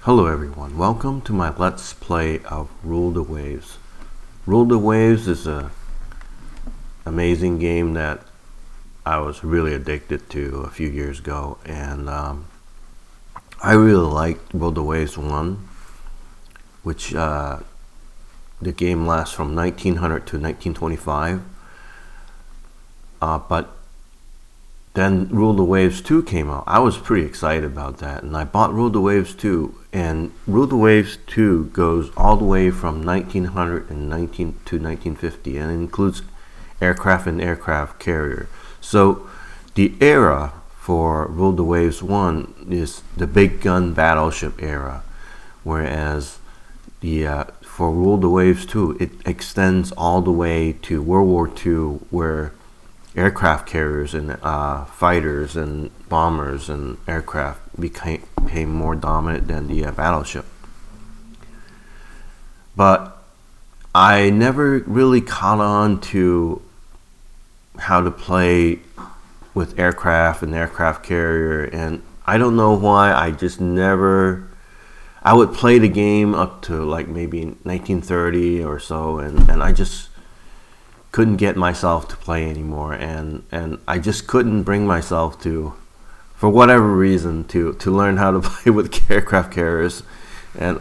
Hello everyone, welcome to my Let's Play of Rule the Waves. Rule the Waves is an amazing game that I was really addicted to a few years ago, and I really liked Rule the Waves 1, which the game lasts from 1900 to 1925, but then Rule the Waves 2 came out. I was pretty excited about that, and I bought Rule the Waves 2, and Rule the Waves 2 goes all the way from 1900 to 1950, and it includes aircraft and aircraft carrier. So the era for Rule the Waves 1 is the big gun battleship era, whereas for Rule the Waves 2, it extends all the way to World War II, where aircraft carriers and fighters and bombers and aircraft became more dominant than the battleship. But I never really caught on to how to play with aircraft and aircraft carrier, and I don't know why. I would play the game up to like maybe 1930 or so, and I just couldn't get myself to play anymore, and I just couldn't bring myself to, for whatever reason, to learn how to play with aircraft carriers. And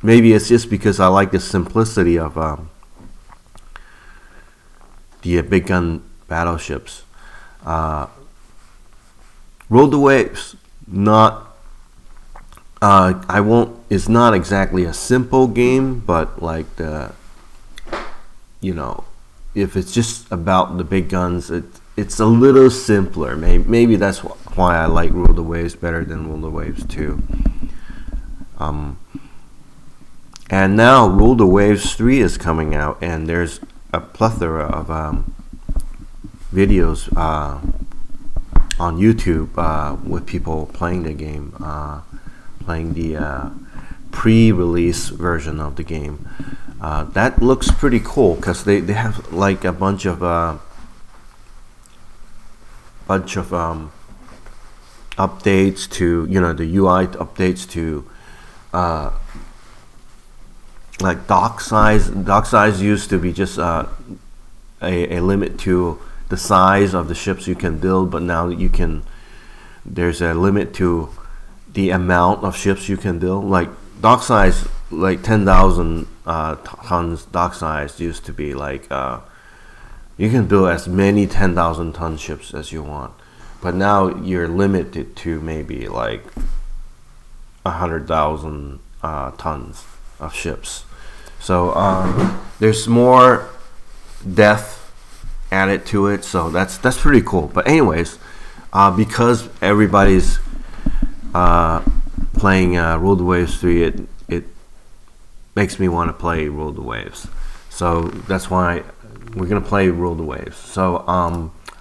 maybe it's just because I like the simplicity of the big gun battleships. Rule the Waves, it's not exactly a simple game, but like if it's just about the big guns, it's a little simpler. Maybe that's why I like Rule the Waves better than Rule the Waves 2. And now Rule the Waves 3 is coming out, and there's a plethora of videos on YouTube with people playing the game, playing the pre-release version of the game. That looks pretty cool because they have like a bunch of updates to the UI updates to like dock size. Dock size used to be just a limit to the size of the ships you can build, but now there's a limit to the amount of ships you can build. Like dock size, like 10,000 tons dock size used to be like you can build as many 10,000 ton ships as you want, but now you're limited to maybe like 100,000 tons of ships. So there's more depth added to it, so that's pretty cool. But anyways, because everybody's playing Rule the Waves 3, it makes me want to play Rule the Waves. So that's why we're gonna play Rule the Waves. So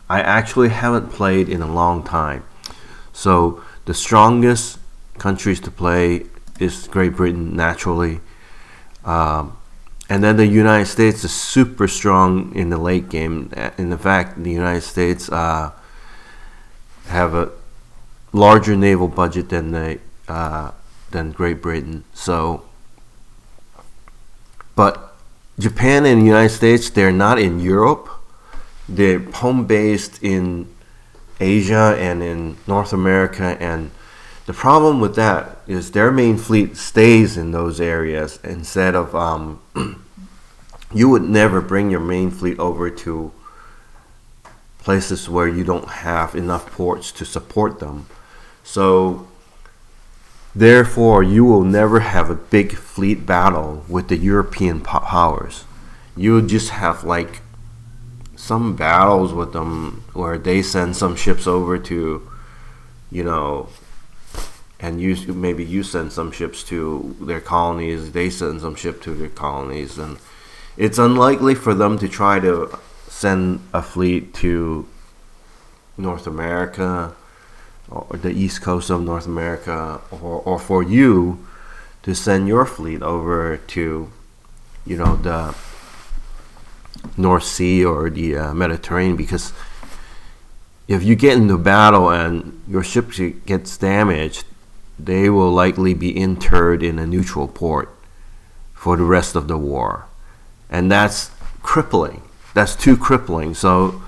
I actually haven't played in a long time. So the strongest countries to play is Great Britain, naturally, and then the United States is super strong in the late game. In fact, the United States have a larger naval budget than Great Britain. So, but Japan and the United States, they're not in Europe. They're home based in Asia and in North America, and the problem with that is their main fleet stays in those areas instead of you would never bring your main fleet over to places where you don't have enough ports to support them. So therefore, you will never have a big fleet battle with the European powers. You would just have like some battles with them where they send some ships over to, and you send some ships to their colonies, they send some ship to their colonies, and it's unlikely for them to try to send a fleet to North America or the east coast of North America, or for you to send your fleet over to the North Sea or the Mediterranean, because if you get into battle and your ship gets damaged, they will likely be interred in a neutral port for the rest of the war, and that's crippling. That's too crippling. So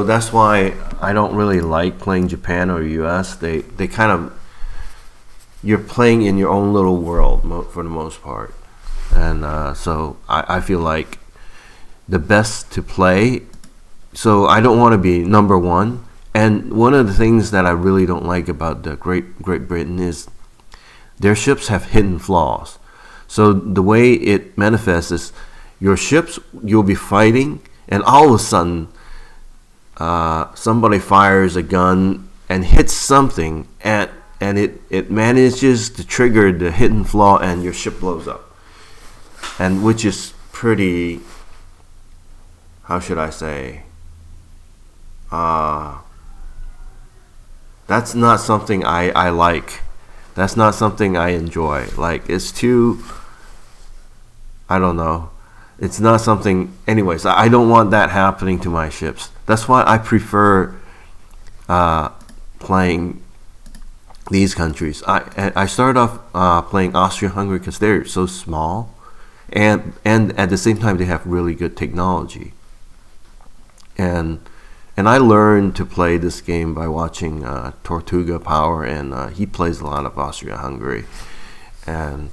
that's why I don't really like playing Japan or US. They kind of, you're playing in your own little world for the most part, and so I feel like the best to play. So I don't want to be number one. And one of the things that I really don't like about the Great Britain is their ships have hidden flaws. So the way it manifests is your ships, you'll be fighting, and all of a sudden somebody fires a gun and hits something, and it manages to trigger the hidden flaw, and your ship blows up. And which is pretty, how should I say, that's not something I like. That's not something I enjoy. Like, it's too, I don't know. It's not something, anyways, I don't want that happening to my ships. That's why I prefer playing these countries. I started off playing Austria-Hungary because they're so small, and at the same time they have really good technology. And I learned to play this game by watching Tortuga Power, and he plays a lot of Austria-Hungary, and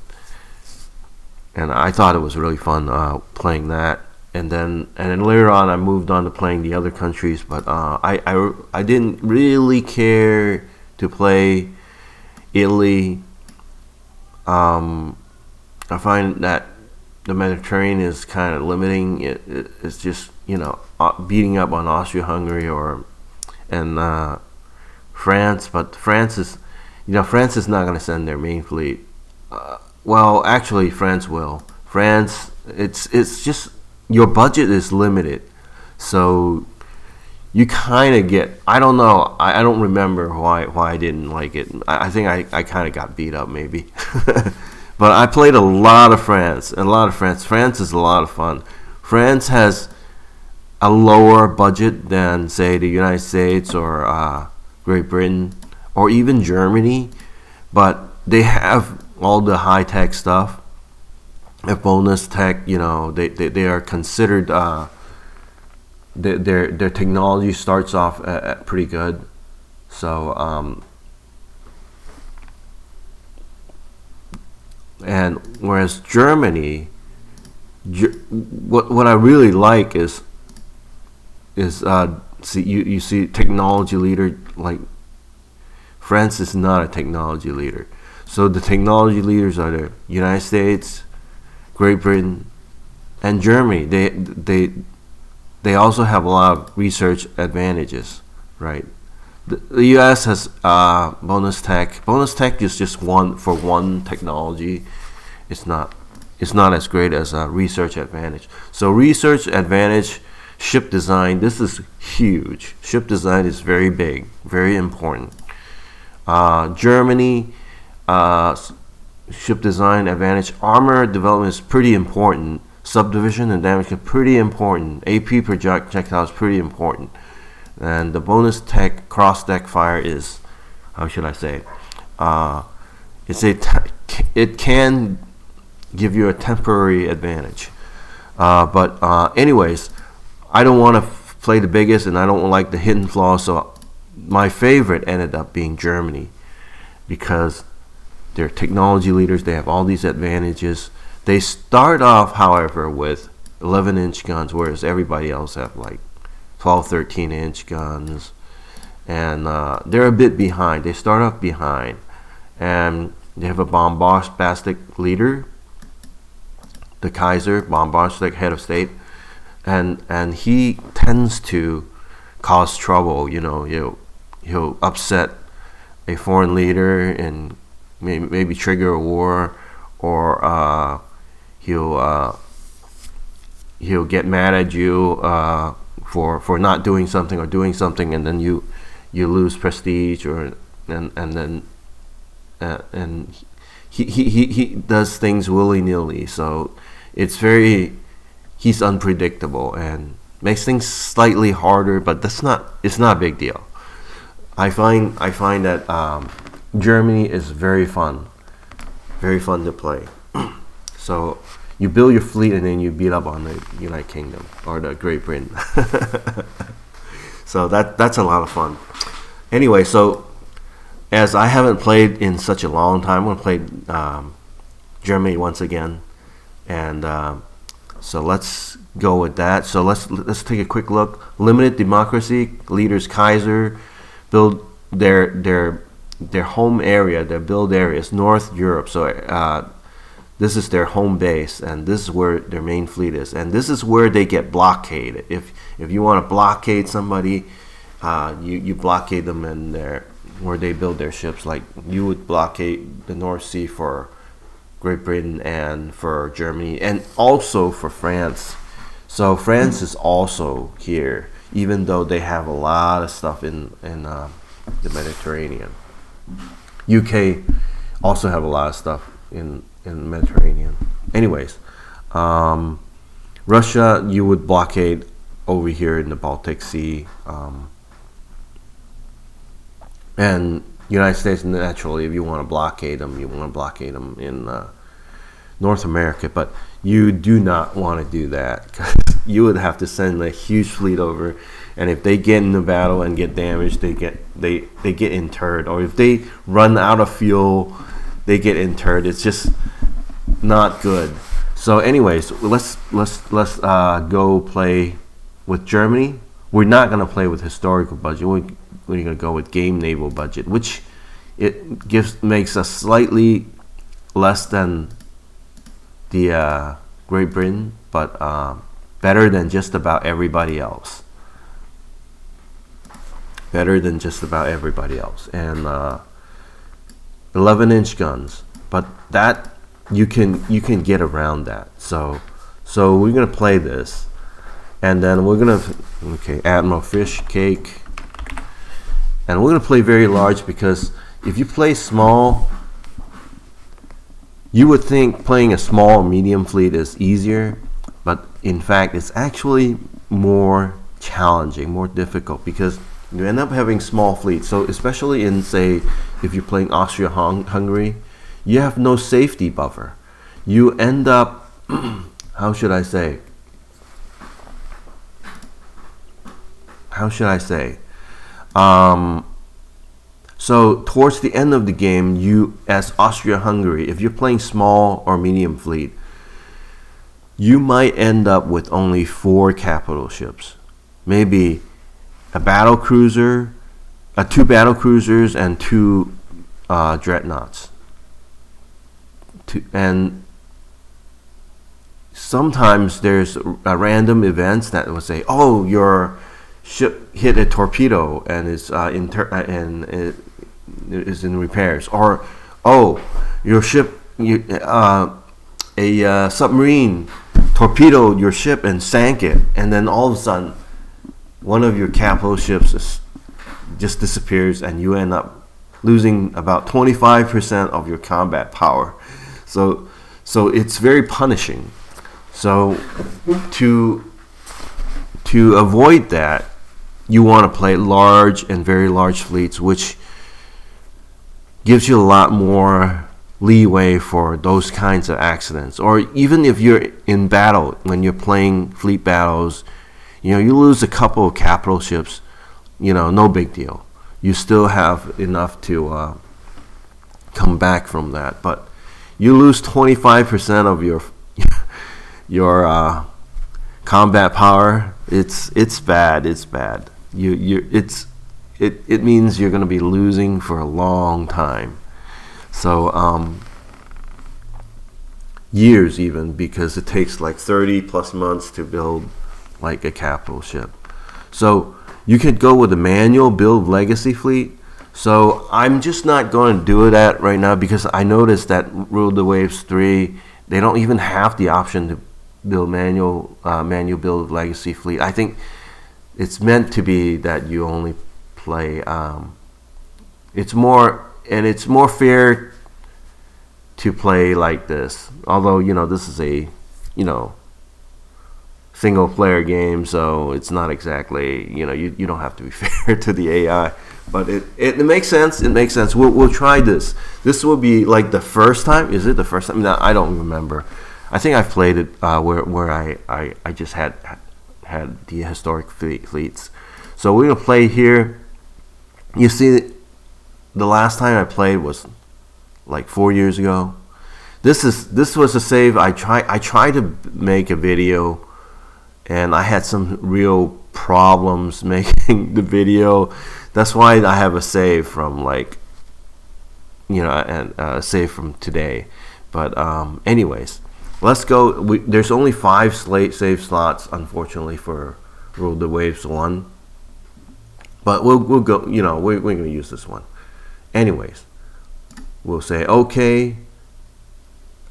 I thought it was really fun playing that. And then later on, I moved on to playing the other countries, but I didn't really care to play Italy. I find that the Mediterranean is kind of limiting. It's just, beating up on Austria-Hungary and France, but France is not going to send their main fleet. Well, actually, France will. France, it's just, your budget is limited, so you kind of get, I don't know, I don't remember why I didn't like it. I think I kind of got beat up maybe. But I played a lot of France. France is a lot of fun. France has a lower budget than, say, the United States or Great Britain or even Germany, but they have all the high-tech stuff. If bonus tech, they are considered, their technology starts off at pretty good. So and whereas Germany, what I really like is you see technology leader, like France is not a technology leader. So the technology leaders are the United States, Great Britain, and Germany. They also have a lot of research advantages, right? The U.S. has bonus tech. Bonus tech is just one technology. It's not as great as a research advantage. So research advantage, ship design. This is huge. Ship design is very big, very important. Germany, ship design advantage. Armor development is pretty important. Subdivision and damage is pretty important. AP projectile is pretty important. And the bonus tech cross-deck fire is, how should I say, it can give you a temporary advantage. But anyways, I don't want to play the biggest, and I don't like the hidden flaws. So my favorite ended up being Germany, because they're technology leaders. They have all these advantages. They start off, however, with 11-inch guns, whereas everybody else have like 12, 13-inch guns, and they're a bit behind. They start off behind, and they have a bombastic leader, the Kaiser, bombastic head of state, and he tends to cause trouble. He'll upset a foreign leader and maybe trigger a war, or he'll get mad at you for not doing something or doing something, and then you lose prestige, and he does things willy-nilly. So he's unpredictable and makes things slightly harder, but it's not a big deal. I find that Germany is very fun to play. So you build your fleet and then you beat up on the United Kingdom or the Great Britain. So that's a lot of fun. Anyway, so as I haven't played in such a long time, I'm going to play Germany once again, and so let's go with that. So let's take a quick look. Limited democracy, leaders Kaiser, build their home area, their build area is North Europe. So this is their home base, and this is where their main fleet is, and this is where they get blockaded. If you want to blockade somebody, you blockade them in where they build their ships. Like you would blockade the North Sea for Great Britain and for Germany, and also for France. So France is also here, even though they have a lot of stuff in the Mediterranean. UK also have a lot of stuff in the Mediterranean. Anyways, Russia, you would blockade over here in the Baltic Sea, and United States, naturally, if you want to blockade them, you want to blockade them in North America, but you do not want to do that, because you would have to send a huge fleet over, and if they get in the battle and get damaged, they get interred, or if they run out of fuel, they get interred. It's just not good. So anyways, let's go play with Germany. We're not going to play with historical budget. We're going to go with game naval budget, which it makes us slightly less than the Great Britain, but better than just about everybody else. Better than just about everybody else. And 11-inch guns, but that you can get around that. So we're gonna play this, and then we're gonna Admiral Fish Cake, and we're gonna play very large, because if you play small, you would think playing a small or medium fleet is easier, but in fact it's actually more challenging, more difficult, because you end up having small fleets. So especially in, say, if you're playing Austria-Hungary, you have no safety buffer. You end up, how should I say? So towards the end of the game, you, as Austria-Hungary, if you're playing small or medium fleet, you might end up with only 4 capital ships, maybe a battle cruiser, 2 battle cruisers, and 2 dreadnoughts. And sometimes there's random events that will say, "Oh, your ship hit a torpedo and is in repairs," or "Oh, your ship, a submarine torpedoed your ship and sank it," and then all of a sudden, one of your capital ships just disappears, and you end up losing about 25% of your combat power. So it's very punishing. So to avoid that, you want to play large and very large fleets, which gives you a lot more leeway for those kinds of accidents. Or even if you're in battle, when you're playing fleet battles, you lose a couple of capital ships, no big deal. You still have enough to come back from that. But you lose 25% of your combat power. It's bad. It's bad. It means you're going to be losing for a long time. So years even, because it takes like 30 plus months to build like a capital ship. So you could go with a manual build legacy fleet. So I'm just not going to do that right now, because I noticed that Rule the Waves 3, they don't even have the option to build manual build legacy fleet. I think it's meant to be that you only play. It's more fair to play like this. Although this is a single player game, so it's not exactly, you don't have to be fair to the AI. But it makes sense. It makes sense. We'll try this. This will be like the first time. Is it the first time? No, I don't remember. I think I've played it where I just had the historic fleets. So we're gonna play here. You see, the last time I played was like 4 years ago. This was a save. I tried to make a video, and I had some real problems making the video. That's why I have a save from like, and save from today. But anyways, let's go. There's only 5 save slots, unfortunately, for Rule the Waves 1. But we'll go. We're going to use this one. Anyways, we'll say okay,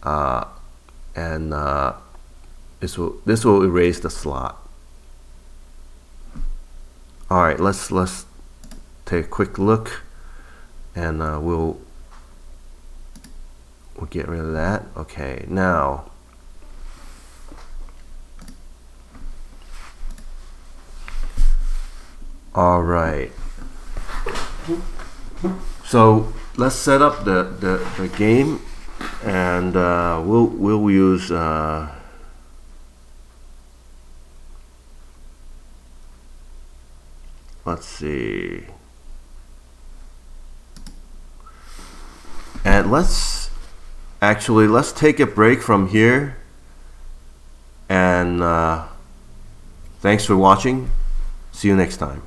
and this will erase the slot. All right, let's take a quick look, and we'll get rid of that. Okay, now all right, so let's set up the game, and we'll use let's see. And let's take a break from here, and thanks for watching. See you next time.